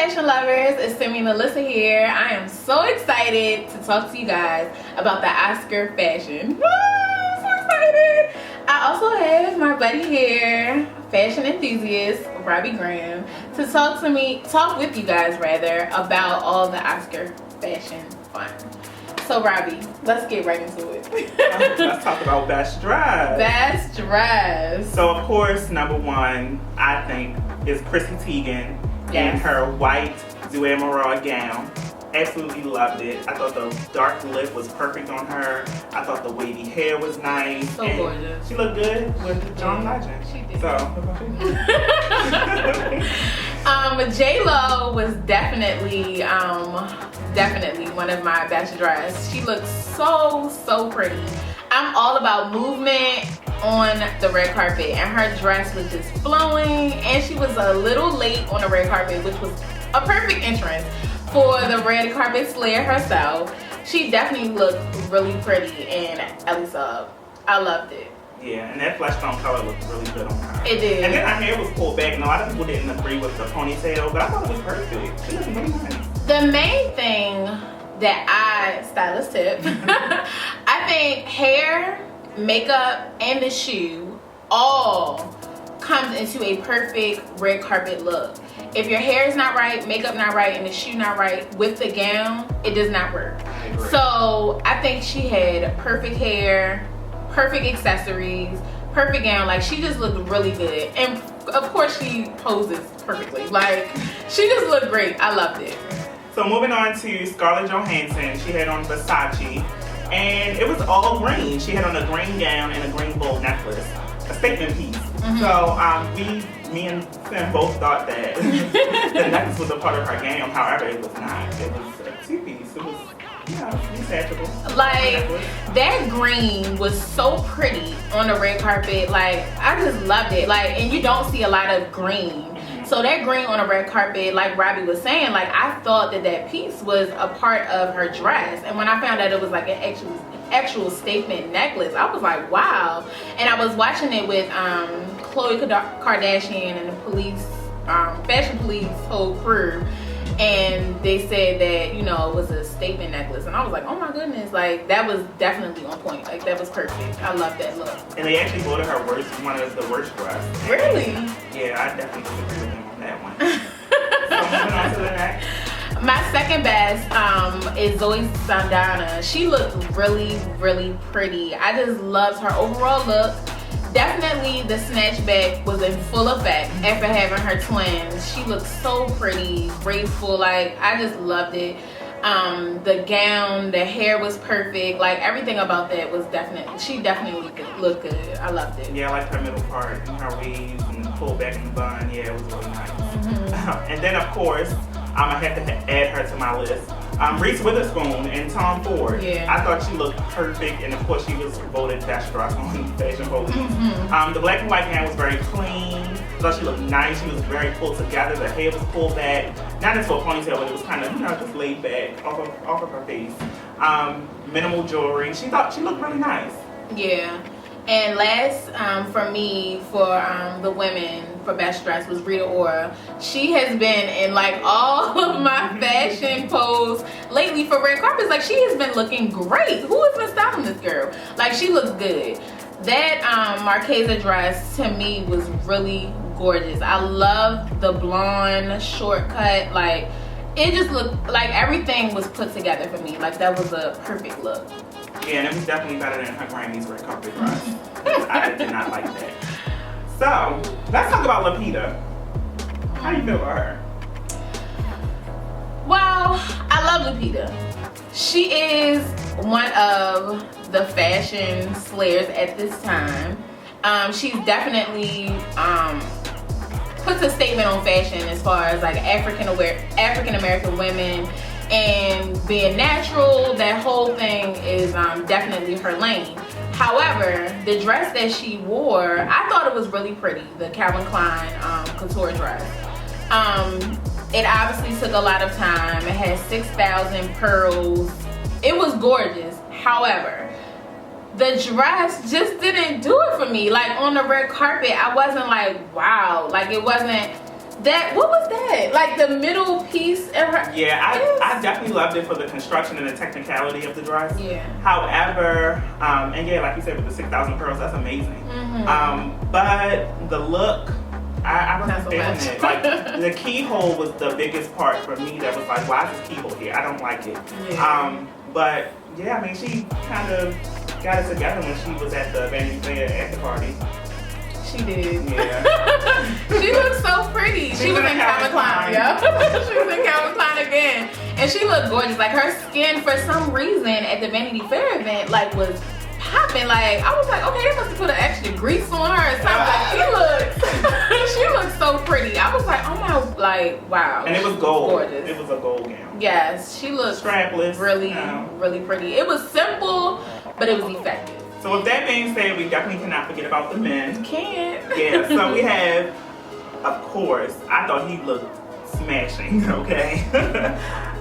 fashion lovers, it's Simeone Elissa here. I am so excited to talk to you guys about the Oscar fashion. I'm so excited. I also have my buddy here, fashion enthusiast Robbie Graham, to talk with you guys about all the Oscar fashion fun. So Robbie, let's get right into it. Let's talk about best dress. Best dress. So of course, number one, I think, is Chrissy Teigen in her white Duet Morale gown. Absolutely loved it. I thought the dark lip was perfect on her. I thought the wavy hair was nice. So gorgeous. She looked good with John Legend. She did. So, J-Lo was definitely one of my best dress. She looked so pretty. I'm all about movement on the red carpet, and her dress was just flowing, and she was a little late on the red carpet, which was a perfect entrance for the red carpet slayer herself. She definitely looked really pretty, and Elissa, I loved it. Yeah, and that flesh tone color looked really good on her. It did. And then her hair was pulled back, and a lot of people didn't agree with the ponytail, but I thought it was perfect. She looked really nice. The main thing that stylist tip, I think hair, makeup, and the shoe all comes into a perfect red carpet look. If your hair is not right, makeup not right, and the shoe not right with the gown, it does not work. So I think she had perfect hair, perfect accessories, perfect gown. Like, she just looked really good. And of course she poses perfectly. Like, she just looked great. I loved it. So moving on to Scarlett Johansson, she had on Versace, and it was all green. She had on a green gown and a green gold necklace, a statement piece. So me and Sam both thought that the necklace was a part of her gown. However, it was not. It was a two-piece. It was, detachable. Like, that green was so pretty on the red carpet. Like, I just loved it. Like, and you don't see a lot of green. So that green on the red carpet, like Robbie was saying, like, I thought that piece was a part of her dress. And when I found out it was like an actual statement necklace, I was like, wow. And I was watching it with Khloe Kardashian and the fashion police whole crew. And they said that, it was a statement necklace. And I was like, oh my goodness, like, that was definitely on point. Like, that was perfect. I love that look. And they actually voted her one of the worst dress. Really? Yeah, I definitely disagree with them on that one. So moving on to the next. My second best is Zoe Saldana. She looked really pretty. I just loved her overall look. Definitely the snatchback was in full effect after having her twins. She looked so pretty, graceful. Like, I just loved it. The gown, the hair was perfect. Like, everything about that was she definitely looked good. I loved it. Yeah, I liked her middle part and her waves and the pull back in the bun. Yeah, it was really nice. And then, of course, I have to add her to my list. Reese Witherspoon and Tom Ford. Yeah. I thought she looked perfect, and of course she was voted best dress on Fashion Police. The black and white gown was very clean. I thought she looked nice. She was very pulled together. The hair was pulled back, not into a ponytail, but it was kind of just laid back off of her face. Minimal jewelry. She looked really nice. Yeah. And last for me, for the women for best dress, was Rita Ora. She has been in like all of my fashion posts lately for red carpets. Like, she has been looking great. Who has been styling this girl? Like, she looks good. That Marchesa dress to me was really gorgeous. I love the blonde shortcut. Like, it just looked like everything was put together for me. Like, that was a perfect look. Yeah, and it was definitely better than her Grammy's red carpet dress. I did not like that. So, let's talk about Lupita. How do you feel about her? Well, I love Lupita. She is one of the fashion slayers at this time. She's definitely puts a statement on fashion as far as like African American women and being natural. That whole thing is definitely her lane. However, the dress that she wore, I thought it was really pretty. The Calvin Klein couture dress. It obviously took a lot of time. It had 6,000 pearls. It was gorgeous. However, the dress just didn't do it for me. Like, on the red carpet, I wasn't like, wow. Like, it wasn't what was that? Like the middle piece of her. Yeah, I definitely loved it for the construction and the technicality of the dress. Yeah. However, and yeah, like you said, with the 6,000 pearls, that's amazing. But the look, I wasn't feeling it. Like the keyhole was the biggest part for me. That was like, why is this keyhole here? I don't like it. Yeah. But yeah, I mean, she kind of got it together when she was at the Vanity Fair after party. She did. Yeah. She looked so pretty. She was in Calvin Klein. Yeah. She was in Calvin Klein again. And she looked gorgeous. Like her skin, for some reason, at the Vanity Fair event, like was popping. Like I was like, okay, they must have put an extra grease on her or something. Like she looked so pretty. I was like, oh my, like wow. And it was gold. Gorgeous. It was a gold gown. Yes, she looked strapless. Really pretty. It was simple, but it was effective. So with that being said, we definitely cannot forget about the men. Can't. Yeah, so we have, of course, I thought he looked smashing, okay?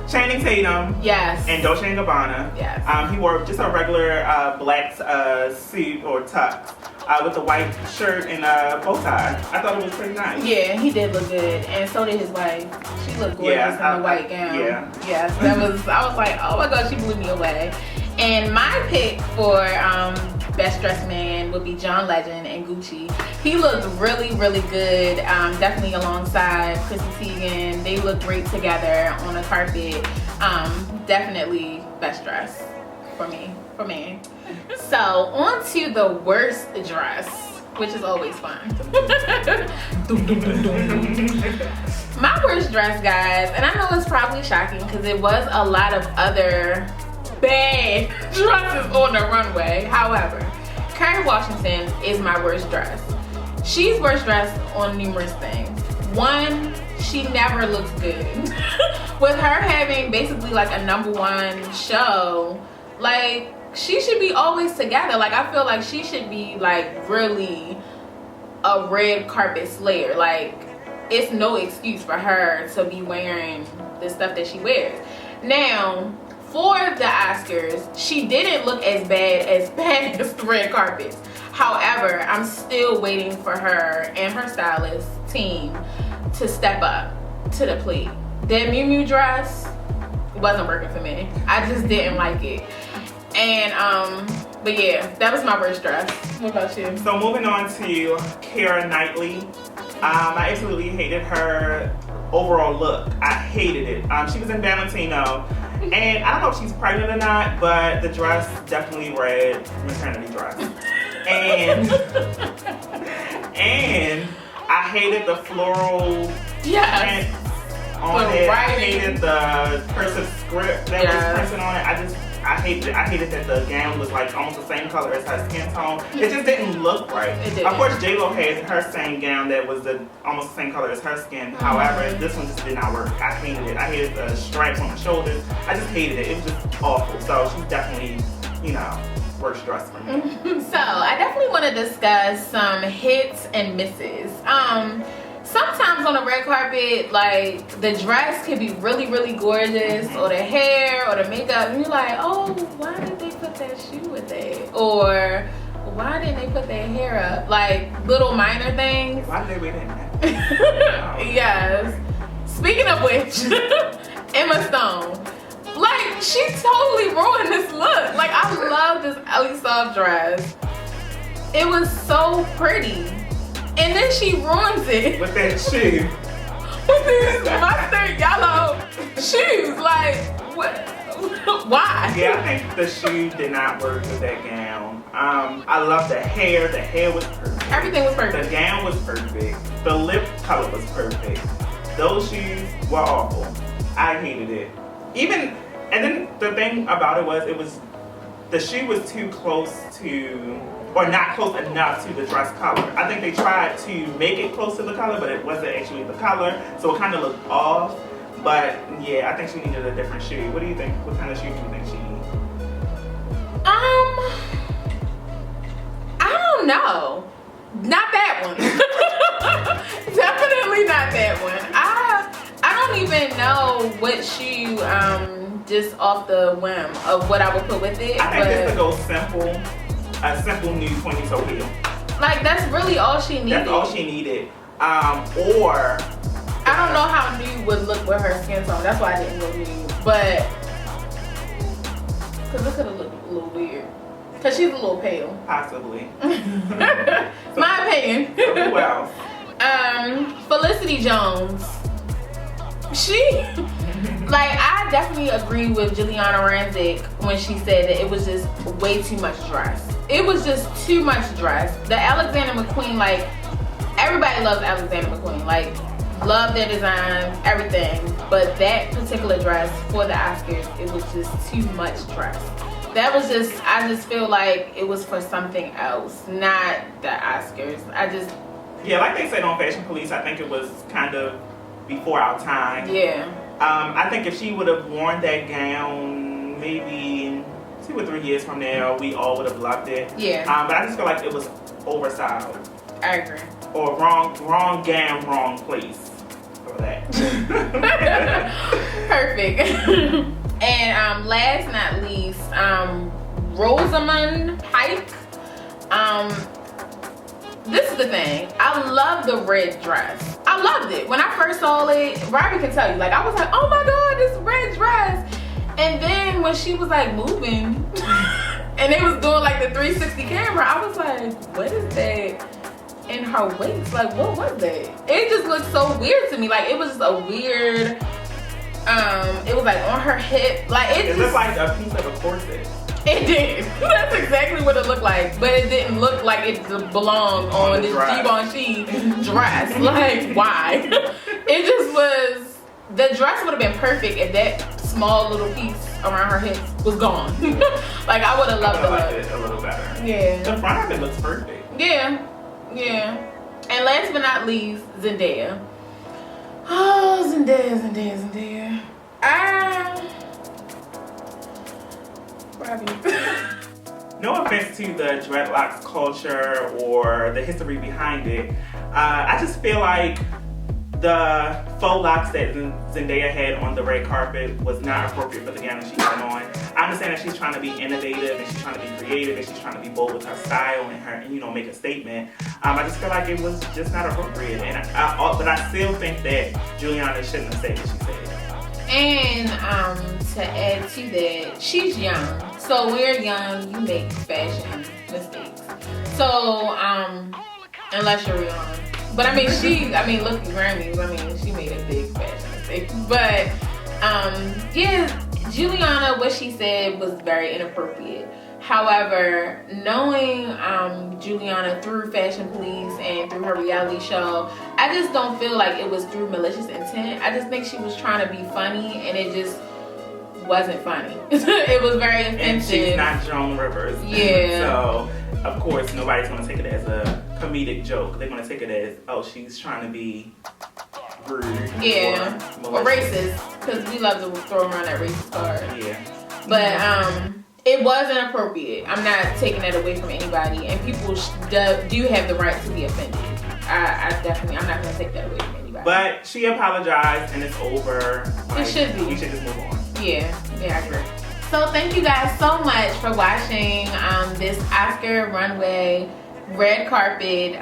Channing Tatum. Yes. And Dolce & Gabbana. Yes. He wore just a regular black suit or tux with a white shirt and a bow tie. I thought it was pretty nice. Yeah, he did look good. And so did his wife. She looked gorgeous in the white gown. Yeah. Yes, I was like, oh my God, she blew me away. And my pick for Best Dressed Man would be John Legend and Gucci. He looked really good, definitely alongside Chrissy Teigen. They look great together on the carpet. Definitely best dress for me, for man. So on to the worst dress, which is always fun. My worst dress, guys, and I know it's probably shocking because it was a lot of other bad dresses on the runway. However, Kerry Washington is my worst dress. She's worst dressed on numerous things. One, she never looks good. With her having basically like a #1 show, like she should be always together. Like I feel like she should be like really a red carpet slayer. Like it's no excuse for her to be wearing the stuff that she wears. Now, for the Oscars, she didn't look as bad as the red carpets. However, I'm still waiting for her and her stylist team to step up to the plate. That Miu Miu dress wasn't working for me. I just didn't like it. And but yeah, that was my worst dress. What about you? So moving on to Keira Knightley. I absolutely hated her overall look. I hated it. She was in Valentino. And I don't know if she's pregnant or not, but the dress definitely read maternity dress. And I hated the floral print on it. I hated the cursive script that was printed on it. I hated it. I hated that the gown was like almost the same color as her skin tone. It just didn't look right. Of course, J-Lo had her same gown that was almost the same color as her skin. However, this one just did not work. I hated it. I hated the stripes on the shoulders. I just hated it. It was just awful. So she's definitely, worst dress for me. So I definitely want to discuss some hits and misses. Sometimes on the red carpet, like the dress can be really gorgeous, or the hair or the makeup, and you're like, oh, why did they put that shoe with it? Or why didn't they put their hair up? Like little minor things. Why did they wear that? Yes. Speaking of which, Emma Stone. Like, she totally ruined this look. Like, I love this Elissa dress. It was so pretty. And then she ruins it. With that shoe. With these mustard yellow shoes. Like, what? Why? Yeah, I think the shoe did not work with that gown. I love the hair. The hair was perfect. Everything was perfect. The gown was perfect. The lip color was perfect. Those shoes were awful. I hated it. And then the thing about it was the shoe was too close to, or not close enough to the dress color. I think they tried to make it close to the color, but it wasn't actually the color, so it kind of looked off. But yeah, I think she needed a different shoe. What do you think? What kind of shoe do you think she needed? I don't know. Not that one. Definitely not that one. I don't even know what shoe, just off the whim of what I would put with it. I think just to go simple, a simple nude pointy toe heel. Like that's really all she needed. That's all she needed. Or I don't know how nude would look with her skin tone. That's why I didn't go nude. But, because it could have looked a little weird. Because she's a little pale. Possibly. My opinion. Who else? Felicity Jones. She, like, I definitely agree with Juliana Rancic when she said that it was just way too much dress. It was just too much dress. The Alexander McQueen, like, everybody loves Alexander McQueen. Like, love their designs, everything. But that particular dress for the Oscars, it was just too much dress. That was just, I just feel like it was for something else, not the Oscars. Yeah, like they said on Fashion Police, I think it was kind of before our time. Yeah. I think if she would have worn that gown, maybe 2 or 3 years from now, we all would have loved it. Yeah. But I just feel like it was overstyled. I agree. Or wrong gown, wrong place for that. Perfect. And last not least, Rosamund Pike. This is the thing. I love the red dress. I loved it. When I first saw it, Robbie can tell you, like, I was like, oh my God, this red dress. And then when she was like moving and they was doing like the 360 camera, I was like, what is that in her waist? Like, what was that? It just looked so weird to me. Like, it was just a weird, it was like on her hip. Like, it looked like a piece of a corset. It did. That's exactly what it looked like. But it didn't look like it belonged on this Givenchy dress. Like, why? It just was, the dress would have been perfect if that small little piece around her hips was gone. Like, I would have loved it. I liked it a little better. Yeah. The front of it looks perfect. Yeah. Yeah. And last but not least, Zendaya. Oh, Zendaya. No offense to the dreadlocks culture or the history behind it. I just feel like the faux locks that Zendaya had on the red carpet was not appropriate for the gown that she had on. I understand that she's trying to be innovative and she's trying to be creative and she's trying to be bold with her style and her, make a statement. I just feel like it was just not appropriate. But I still think that Juliana shouldn't have said what she said. And to add to that, she's young. So when you're young, you make fashion mistakes. So unless you're Rihanna. But look at Grammys. She made a big fashion mistake. But yeah, Juliana, what she said was very inappropriate. However, knowing Juliana through Fashion Police and through her reality show, I just don't feel like it was through malicious intent. I just think she was trying to be funny and it just wasn't funny. It was very offensive. And she's not Joan Rivers. Yeah. So, of course, nobody's going to take it as a comedic joke. They're going to take it as, oh, she's trying to be rude. Yeah. Or racist. Because we love to throw around that racist card. Yeah. But, it was inappropriate. I'm not taking that away from anybody. And people do have the right to be offended. I'm not going to take that away from anybody. But she apologized and it's over. It should be. You should just move on. Yeah, I agree. So thank you guys so much for watching this Oscar runway red carpet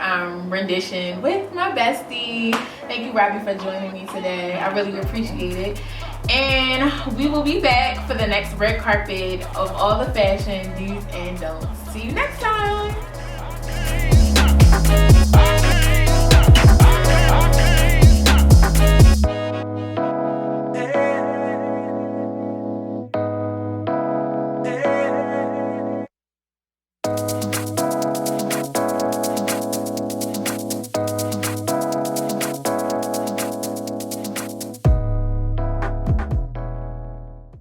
rendition with my bestie. Thank you, Robbie, for joining me today. I really appreciate it. And we will be back for the next red carpet of all the fashion do's and don'ts. See you next time.